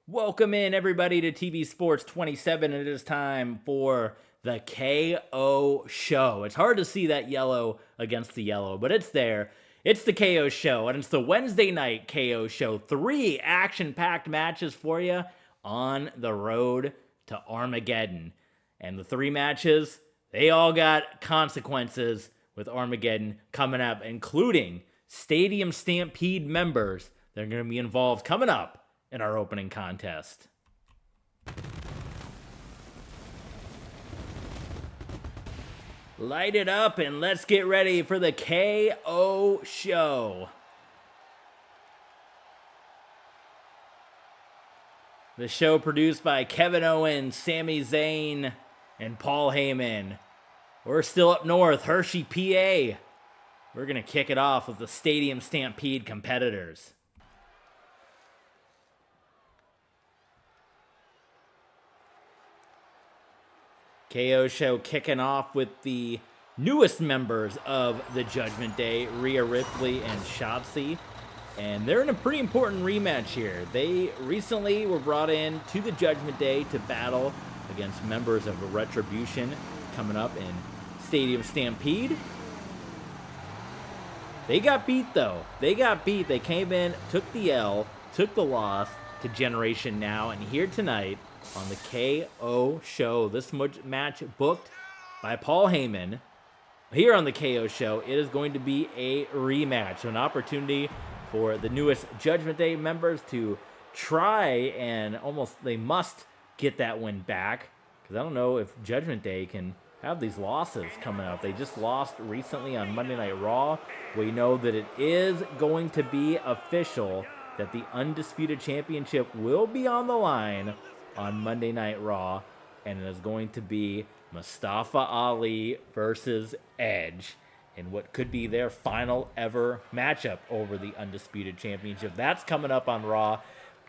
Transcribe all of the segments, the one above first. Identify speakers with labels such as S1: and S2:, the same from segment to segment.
S1: Welcome in, everybody, to TV Sports 27. It is time for the KO Show. It's hard to see that yellow against the yellow, but it's there. It's the KO Show, and it's the Wednesday night KO Show. 3 action-packed matches for you on the road to Armageddon. And the 3 matches, they all got consequences with Armageddon coming up, including Stadium Stampede members that are going to be involved coming up in our opening contest. Light it up and let's get ready for the KO Show. The show produced by Kevin Owens, Sami Zayn, and Paul Heyman. We're still up north, Hershey, PA. We're going to kick it off with the Stadium Stampede competitors. KO Show kicking off with the newest members of the Judgment Day, Rhea Ripley and Shotzi. And they're in a pretty important rematch here. They recently were brought in to the Judgment Day to battle against members of Retribution coming up in Stadium Stampede. They got beat, though. They came in, took the L, took the loss to Generation Now, and here tonight on the KO Show, this match booked by Paul Heyman. Here on the KO Show, it is going to be a rematch, an opportunity for the newest Judgment Day members to try and they must get that win back, because I don't know if Judgment Day can have these losses coming up. They just lost recently on Monday Night Raw. We know that it is going to be official that the Undisputed Championship will be on the line on Monday Night Raw, and it is going to be Mustafa Ali versus Edge in what could be their final ever matchup over the Undisputed Championship. That's coming up on Raw.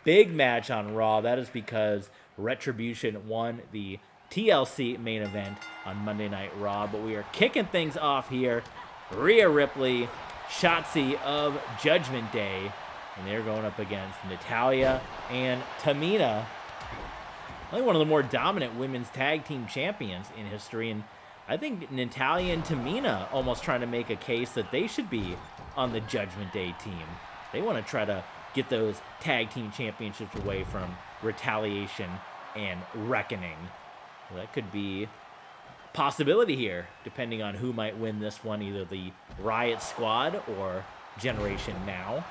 S1: Big match on Raw. That is because Retribution won the TLC main event on Monday Night Raw, but we are kicking things off here. Rhea Ripley, Shotzi of Judgment Day, and they're going up against Natalya and Tamina. Only one of the more dominant women's tag team champions in history, and I think Natalya and Tamina almost trying to make a case that they should be on the Judgment Day team. They want to try to get those tag team championships away from Retaliation and Reckoning. Well, that could be a possibility here, depending on who might win this one, either the Riot Squad or Generation Now.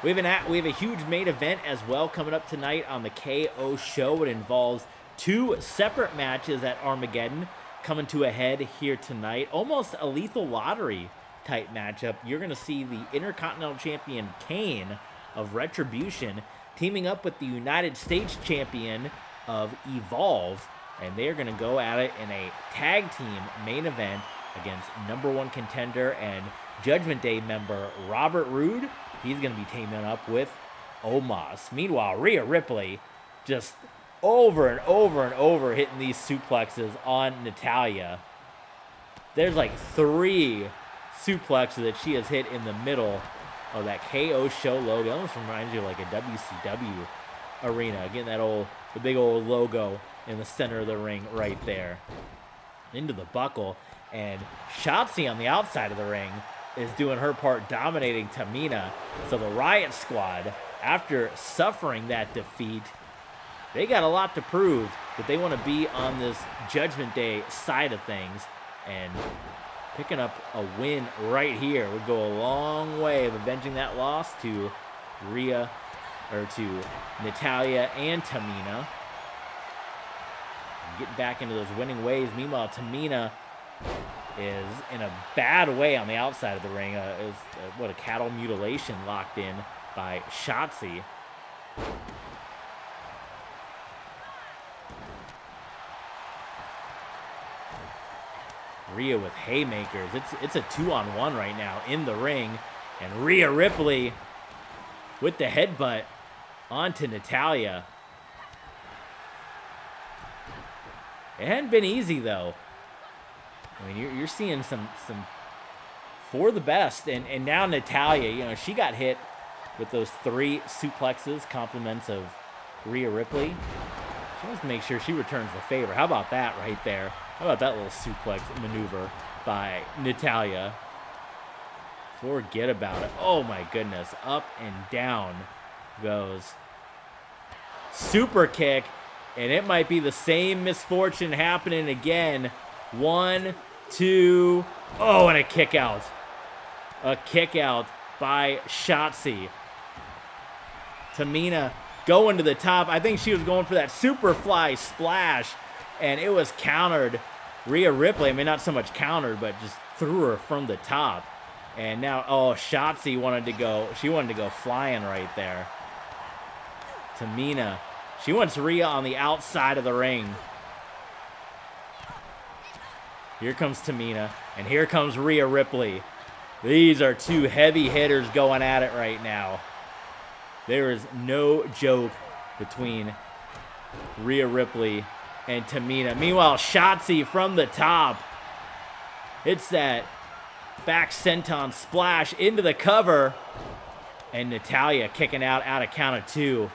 S1: We have a huge main event as well coming up tonight on the KO Show. It involves 2 separate matches at Armageddon coming to a head here tonight. Almost a lethal lottery type matchup. You're going to see the Intercontinental Champion Kane of Retribution teaming up with the United States Champion of Evolve, and they're going to go at it in a tag team main event against #1 contender and Judgment Day member Robert Roode. He's going to be teaming up with Omos. Meanwhile, Rhea Ripley just over and over and over hitting these suplexes on Natalya. There's like 3 suplexes that she has hit in the middle of that KO Show logo. It almost reminds you of like a WCW arena. Again, the big old logo in the center of the ring right there. Into the buckle. And Shotzi on the outside of the ring is doing her part, dominating Tamina. So the Riot Squad, after suffering that defeat, they got a lot to prove that they want to be on this Judgment Day side of things. And picking up a win right here would go a long way of avenging that loss to Natalya and Tamina. Getting back into those winning ways. Meanwhile, Tamina is in a bad way on the outside of the ring. A cattle mutilation locked in by Shotzi. Rhea with haymakers. It's a 2-on-1 right now in the ring, and Rhea Ripley with the headbutt onto Natalya. It hadn't been easy though. I mean, you're seeing some for the best, and now Natalya, she got hit with those 3 suplexes, compliments of Rhea Ripley. She wants to make sure she returns the favor. How about that right there? How about that little suplex maneuver by Natalya? Forget about it. Oh my goodness. Up and down goes. Super kick. And it might be the same misfortune happening again. 1, 2. Oh, and a kick out. A kick out by Shotzi. Tamina going to the top. I think she was going for that Superfly splash. And it was countered. Rhea Ripley, I mean, not so much countered, but just threw her from the top. And now, oh, Shotzi wanted to go flying right there. Tamina, she wants Rhea on the outside of the ring. Here comes Tamina, and here comes Rhea Ripley. These are 2 heavy hitters going at it right now. There is no joke between Rhea Ripley and Tamina. Meanwhile, Shotzi from the top. It's that back senton splash into the cover. And Natalya kicking out of count of 2.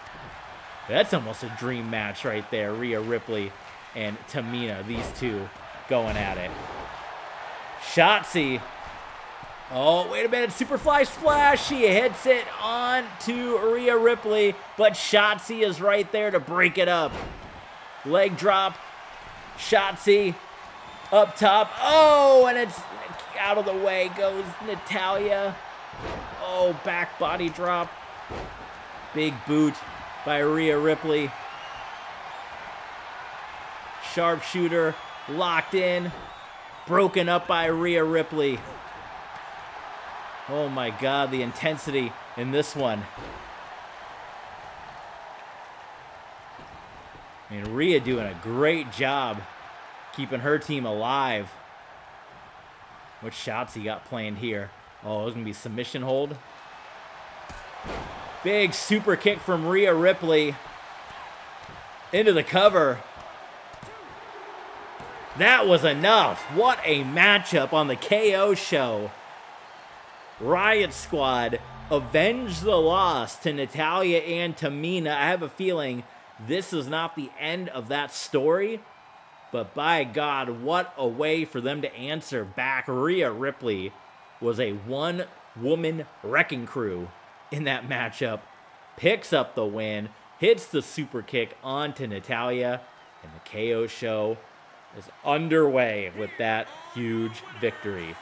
S1: That's almost a dream match right there. Rhea Ripley and Tamina, these 2 going at it. Shotzi. Oh, wait a minute. Superfly splash. She hits it on to Rhea Ripley, but Shotzi is right there to break it up. Leg drop. Shotzi up top. Oh, and it's out of the way goes Natalya. Oh, back body drop. Big boot by Rhea Ripley. Sharpshooter locked in. Broken up by Rhea Ripley. Oh my God, the intensity in this one. I mean, Rhea doing a great job keeping her team alive. What shots he got planned here? Oh, it's going to be submission hold. Big super kick from Rhea Ripley into the cover. That was enough. What a matchup on the KO show. Riot Squad avenge the loss to Natalya and Tamina. I have a feeling this is not the end of that story, but by God, what a way for them to answer back. Rhea Ripley was a one-woman wrecking crew in that matchup. Picks up the win, hits the super kick onto Natalya, and the KO show is underway with that huge victory.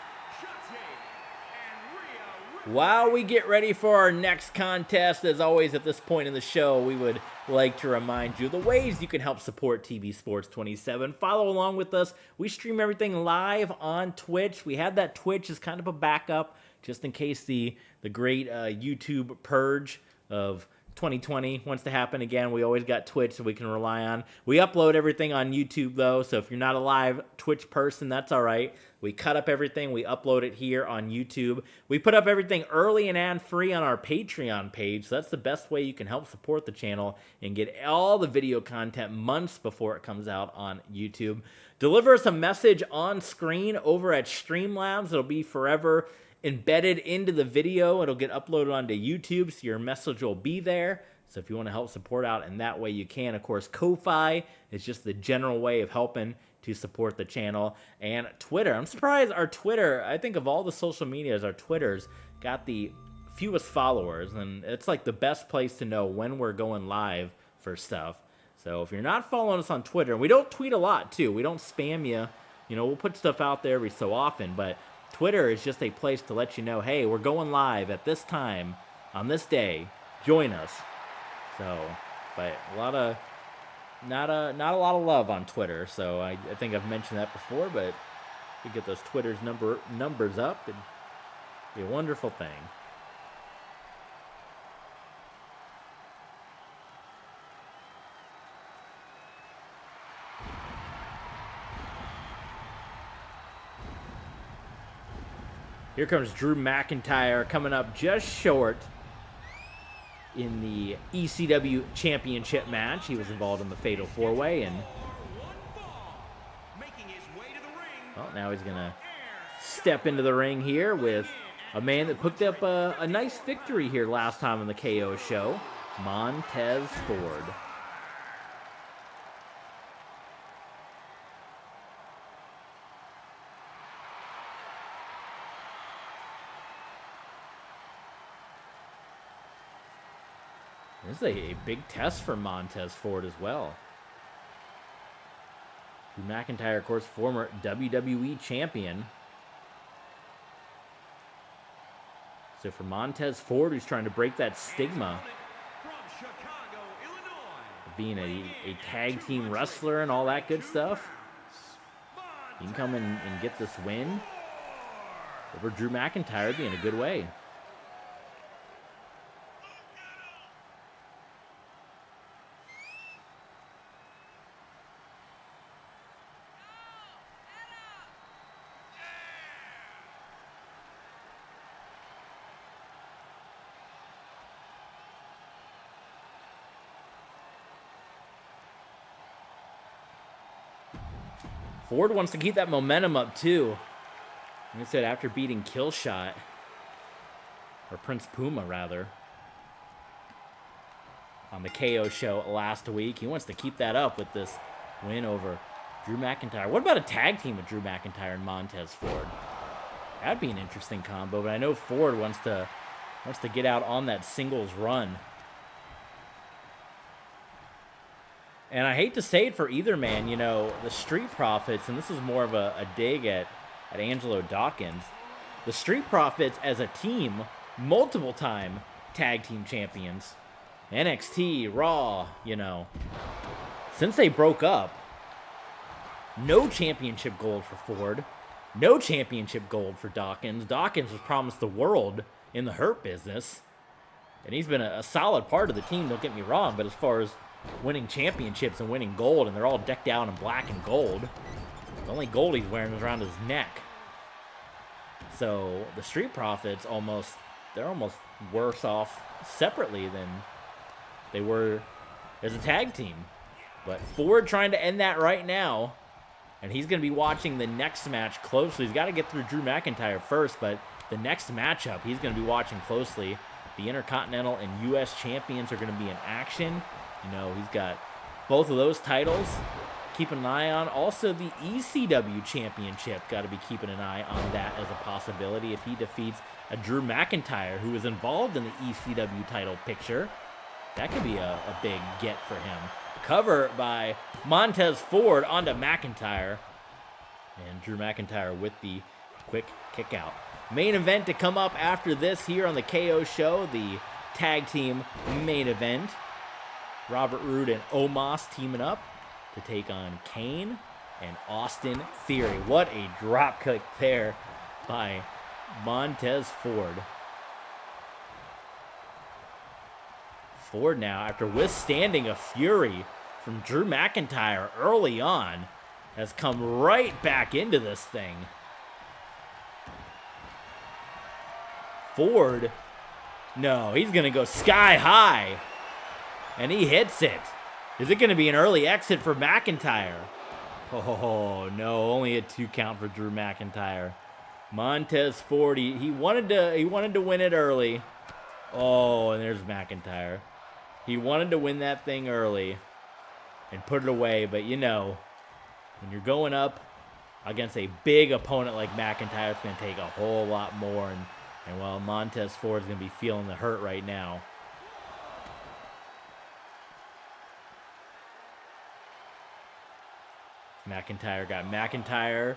S1: While we get ready for our next contest, as always at this point in the show, we would like to remind you the ways you can help support TV Sports 27. Follow along with us. We stream everything live on Twitch. We have that Twitch as kind of a backup just in case the great YouTube purge of 2020 wants to happen again. We always got Twitch that we can rely on. We upload everything on YouTube though, so if you're not a live Twitch person, that's all right. We cut up everything, we upload it here on YouTube. We put up everything early and ad-free on our Patreon page, so that's the best way you can help support the channel and get all the video content months before it comes out on YouTube. Deliver us a message on screen over at Streamlabs. It'll be forever embedded into the video. It'll get uploaded onto YouTube, so your message will be there. So if you want to help support out in that way, you can. Of course, Ko-Fi is just the general way of helping to support the channel. And Twitter, I'm surprised our Twitter, I think of all the social medias, our Twitter's got the fewest followers, and it's like the best place to know when we're going live for stuff. So if you're not following us on Twitter, we don't tweet a lot too. We don't spam you. You know, we'll put stuff out there every so often, but Twitter is just a place to let you know, hey, we're going live at this time on this day. Join us. So, but not a lot of love on Twitter. So I think I've mentioned that before, but we get those Twitter's numbers up, and be a wonderful thing. Here comes Drew McIntyre coming up just short in the ECW Championship match. He was involved in the Fatal 4-Way, and well, now he's going to step into the ring here with a man that picked up a nice victory here last time on the KO show, Montez Ford. This is a big test for Montez Ford as well. Drew McIntyre, of course, former WWE champion. So for Montez Ford, who's trying to break that stigma of being a tag team wrestler and all that good stuff, he can come in and get this win over Drew McIntyre, be in a good way. Ford wants to keep that momentum up, too. Like I said, after beating Killshot, or Prince Puma, rather, on the KO show last week, he wants to keep that up with this win over Drew McIntyre. What about a tag team with Drew McIntyre and Montez Ford? That'd be an interesting combo, but I know Ford wants to get out on that singles run. And I hate to say it for either man, you know, the Street Profits, and this is more of a dig at Angelo Dawkins. The Street Profits as a team, multiple time tag team champions. NXT, Raw, you know. Since they broke up, no championship gold for Ford. No championship gold for Dawkins. Dawkins was promised the world in the Hurt Business. And he's been a solid part of the team, don't get me wrong, but as far as winning championships and winning gold, and they're all decked out in black and gold. The only gold he's wearing is around his neck. So the Street Profits they're almost worse off separately than they were as a tag team. But Ford trying to end that right now, and he's going to be watching the next match closely. He's got to get through Drew McIntyre first, but the next matchup he's going to be watching closely. The Intercontinental and U.S. champions are going to be in action. You know, he's got both of those titles. Keep an eye on. Also, the ECW championship. Got to be keeping an eye on that as a possibility if he defeats a Drew McIntyre, who is involved in the ECW title picture. That could be a big get for him. Cover by Montez Ford onto McIntyre. And Drew McIntyre with the quick kick out. Main event to come up after this here on the KO show. The tag team main event. Robert Roode and Omos teaming up to take on Kane and Austin Theory. What a drop kick there by Montez Ford. Ford now, after withstanding a fury from Drew McIntyre early on, has come right back into this thing. Ford, no, he's going to go sky high. And he hits it. Is it going to be an early exit for McIntyre? Oh, no, only a 2 count for Drew McIntyre. Montez Ford, he wanted to win it early. Oh, and there's McIntyre. He wanted to win that thing early and put it away, but you know, when you're going up against a big opponent like McIntyre, it's going to take a whole lot more, and well, Montez Ford's going to be feeling the hurt right now. McIntyre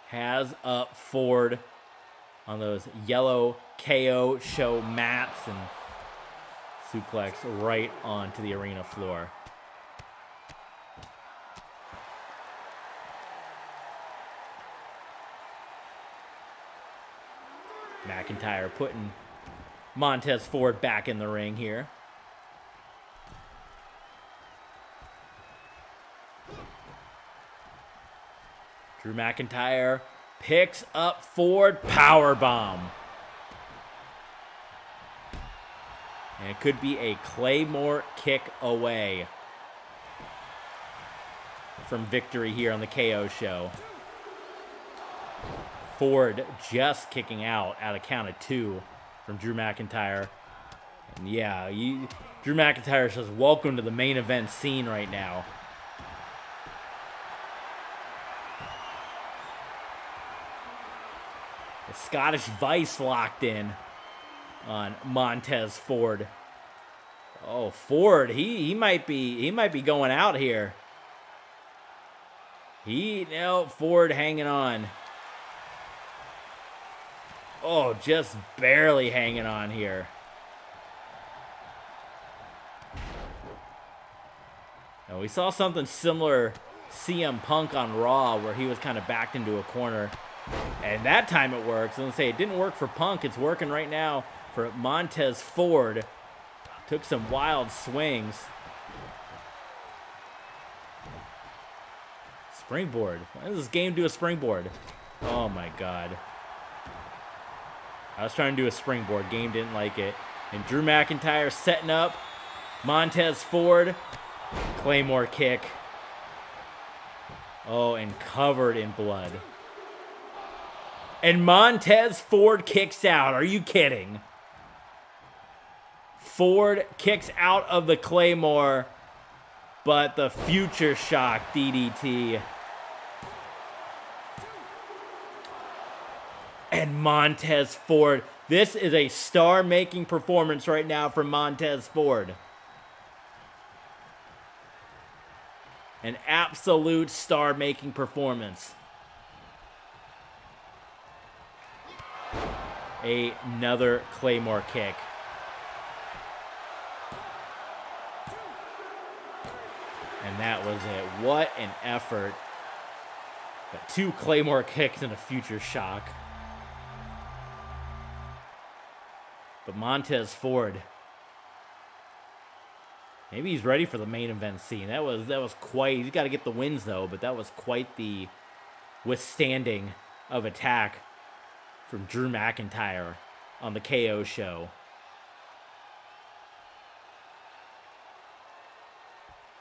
S1: has up Ford on those yellow KO show mats and suplex right onto the arena floor. McIntyre putting Montez Ford back in the ring here. Drew McIntyre picks up Ford, powerbomb. And it could be a Claymore kick away from victory here on the KO show. Ford just kicking out at a count of 2 from Drew McIntyre. And yeah, Drew McIntyre says, welcome to the main event scene right now. The Scottish Vice locked in on Montez Ford. Oh, Ford, he might be going out here. Ford hanging on. Oh, just barely hanging on here. Now, we saw something similar CM Punk on Raw where he was kind of backed into a corner. And that time it works. I'm going to say it didn't work for Punk. It's working right now for Montez Ford. Took some wild swings. Springboard. Why does this game do a springboard? Oh my God. I was trying to do a springboard. Game didn't like it. And Drew McIntyre setting up. Montez Ford. Claymore kick. Oh, and covered in blood. And Montez Ford kicks out. Are you kidding? Ford kicks out of the Claymore, but the Future Shock DDT. And Montez Ford. This is a star-making performance right now from Montez Ford. An absolute star-making performance. Another Claymore kick. And that was it. What an effort. But 2 Claymore kicks and a Future Shock. But Montez Ford, maybe he's ready for the main event scene. That was quite, he's got to get the wins though, but that was quite the withstanding of attack from Drew McIntyre on the KO show.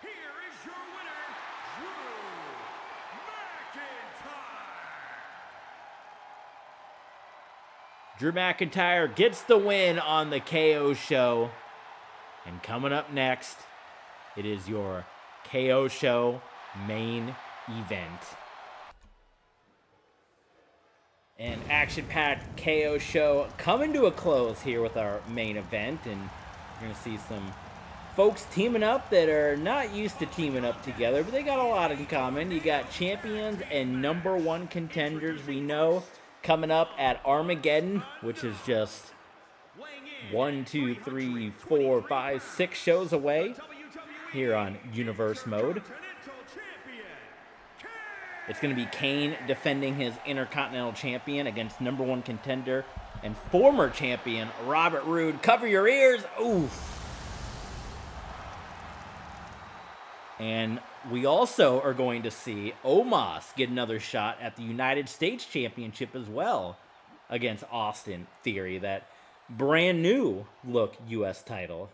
S2: Here is your winner, Drew McIntyre.
S1: Drew McIntyre gets the win on the KO show. And coming up next, it is your KO show main event. An action-packed KO show coming to a close here with our main event. And you're going to see some folks teaming up that are not used to teaming up together, but they got a lot in common. You got champions and #1 contenders we know coming up at Armageddon, which is just 1, 2, 3, 4, 5, 6 shows away here on Universe Mode. It's going to be Kane defending his Intercontinental Champion against #1 contender and former champion Robert Roode. Cover your ears. Oof. And we also are going to see Omos get another shot at the United States Championship as well against Austin Theory, that brand new look U.S. title.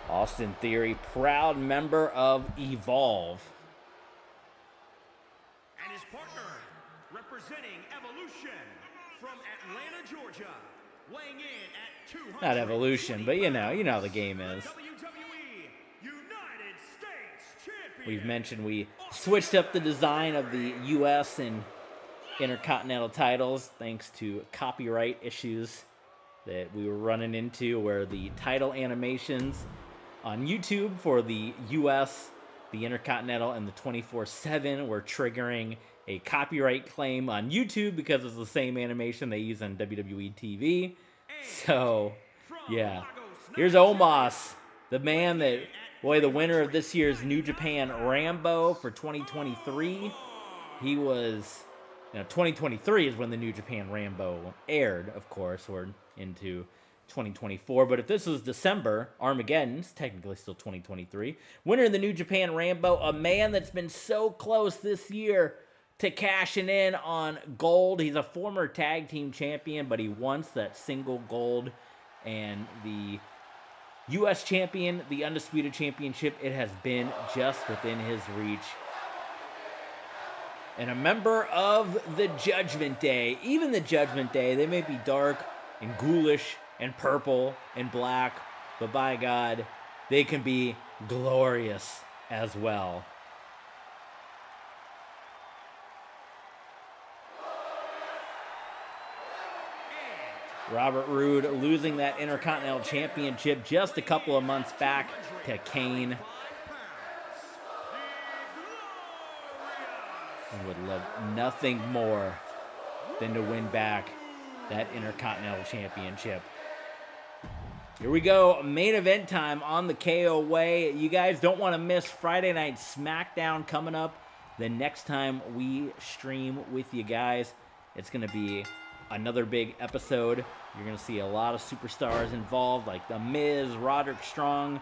S1: Austin Theory, proud member of Evolve.
S2: And his partner, representing Evolution from Atlanta, Georgia, weighing in at 200.
S1: Not Evolution, but you know how the game is.
S2: WWE United States Champion.
S1: We've mentioned we switched up the design of the U.S. and Intercontinental titles thanks to copyright issues that we were running into, where the title animations on YouTube for the U.S., the Intercontinental, and the 24/7 were triggering a copyright claim on YouTube because it's the same animation they use on WWE TV. So, yeah. Here's Omos, the man that, boy, the winner of this year's New Japan Rambo for 2023. He was, 2023 is when the New Japan Rambo aired, of course. We're into 2024, but if this was December, Armageddon's technically still 2023. Winner of the New Japan Rambo, a man that's been so close this year to cashing in on gold. He's a former tag team champion, but he wants that single gold. And the U.S. champion, the Undisputed Championship, it has been just within his reach. And a member of the Judgment Day, even the Judgment Day, they may be dark and ghoulish and purple and black, but by God, they can be glorious as well. Robert Roode losing that Intercontinental Championship just a couple of months back to Kane. I would love nothing more than to win back that Intercontinental Championship. Here we go, main event time on the KO way. You guys don't want to miss Friday Night SmackDown coming up. The next time we stream with you guys, it's going to be another big episode. You're going to see a lot of superstars involved, like The Miz, Roderick Strong,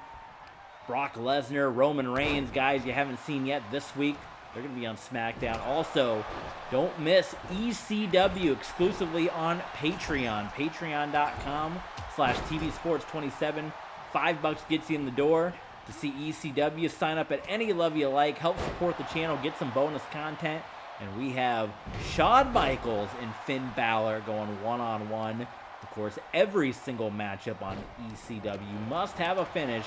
S1: Brock Lesnar, Roman Reigns, guys you haven't seen yet this week. They're going to be on SmackDown. Also, don't miss ECW exclusively on Patreon. Patreon.com/TVSports27. $5 gets you in the door to see ECW. Sign up at any level you like. Help support the channel. Get some bonus content. And we have Shawn Michaels and Finn Balor going one-on-one. Of course, every single matchup on ECW must have a finish.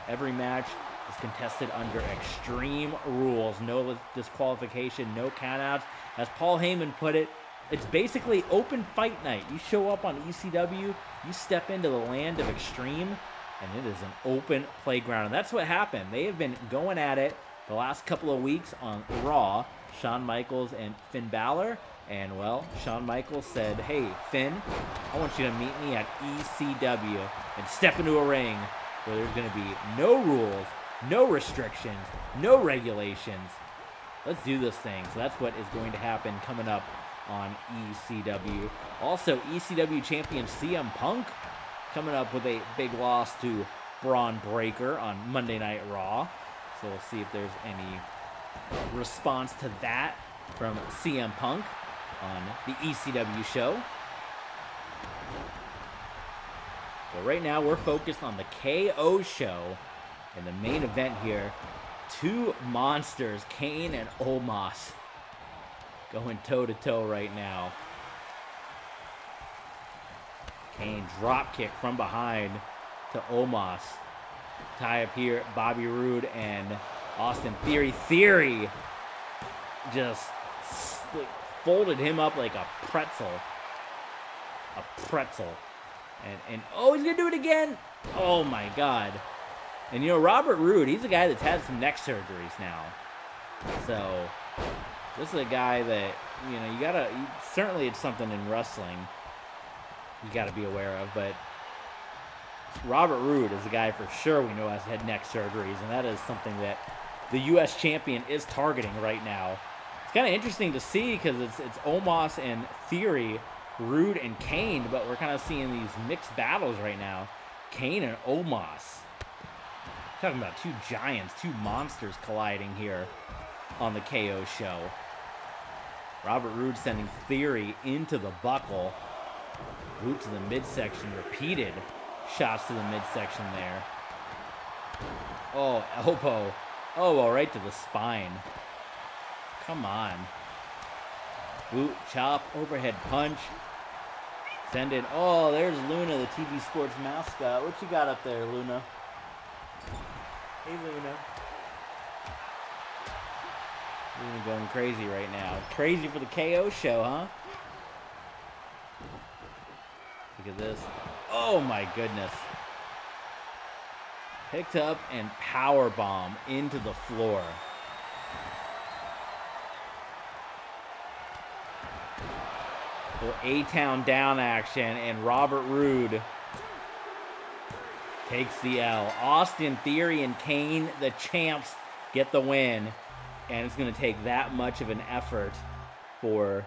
S1: Every match is contested under extreme rules. No disqualification, no countouts. As Paul Heyman put it, it's basically open fight night. You show up on ECW, you step into the land of extreme, and it is an open playground. And that's what happened. They have been going at it the last couple of weeks on Raw, Shawn Michaels and Finn Balor. And, well, Shawn Michaels said, hey, Finn, I want you to meet me at ECW and step into a ring where there's going to be no rules, no restrictions, no regulations. Let's do this thing. So that's what is going to happen coming up on ECW. Also, ECW champion CM Punk coming up with a big loss to Braun Breaker on Monday Night Raw. So we'll see if there's any response to that from CM Punk on the ECW show. But right now we're focused on the KO show and the main event here. Two monsters, Kane and Omos, going toe-to-toe right now. Kane dropkick from behind to Omos. Tie up here, Bobby Roode and Austin Theory. Theory just folded him up like a pretzel. A pretzel. And oh, he's going to do it again. Oh, my God. And, you know, Robert Roode, he's a guy that's had some neck surgeries now. So, this is a guy that, you know, certainly it's something in wrestling you got to be aware of. But Robert Roode is a guy for sure we know has had neck surgeries. And that is something that the U.S. champion is targeting right now. It's kind of interesting to see because it's Omos and Theory, Roode and Kane, but we're kind of seeing these mixed battles right now. Kane and Omos. Talking about two giants, two monsters colliding here on the KO show. Robert Roode sending Theory into the buckle. Boot to the midsection, repeated shots to the midsection there. Oh, elbow. Elbow right to the spine. Come on. Boot, chop, overhead punch. Send it. Oh, there's Luna, the TV Sports mascot. What you got up there, Luna? Hey, Luna. Luna going crazy right now. Crazy for the KO show, huh? Look at this. Oh, my goodness. Picked up and powerbomb into the floor. Little A-Town down action, and Robert Roode takes the L. Austin Theory and Kane, the champs, get the win. And it's going to take that much of an effort for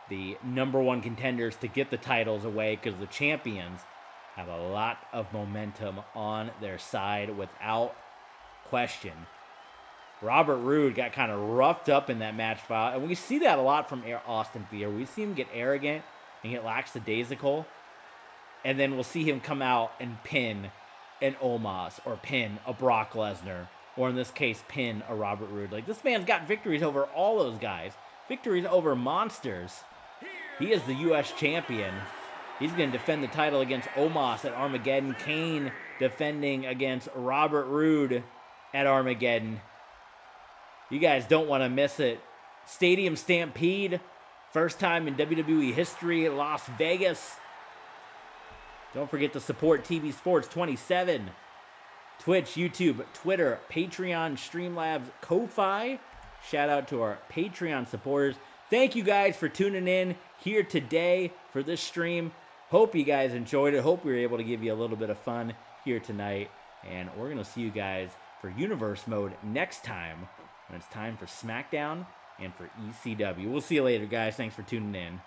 S1: the number one contenders to get the titles away, because the champions have a lot of momentum on their side without question. Robert Roode got kind of roughed up in that match file. And we see that a lot from Austin Theory. We see him get arrogant and get lackadaisical. And then we'll see him come out and pin an Omos or pin a Brock Lesnar. Or in this case, pin a Robert Roode. Like, this man's got victories over all those guys. Victories over monsters. He is the U.S. champion. He's going to defend the title against Omos at Armageddon. Kane defending against Robert Roode at Armageddon. You guys don't want to miss it. Stadium Stampede. First time in WWE history, Las Vegas. Don't forget to support TV Sports 27. Twitch, YouTube, Twitter, Patreon, Streamlabs, Ko-Fi. Shout out to our Patreon supporters. Thank you guys for tuning in here today for this stream. Hope you guys enjoyed it. Hope we were able to give you a little bit of fun here tonight. And we're going to see you guys for Universe Mode next time when it's time for SmackDown and for ECW. We'll see you later, guys. Thanks for tuning in.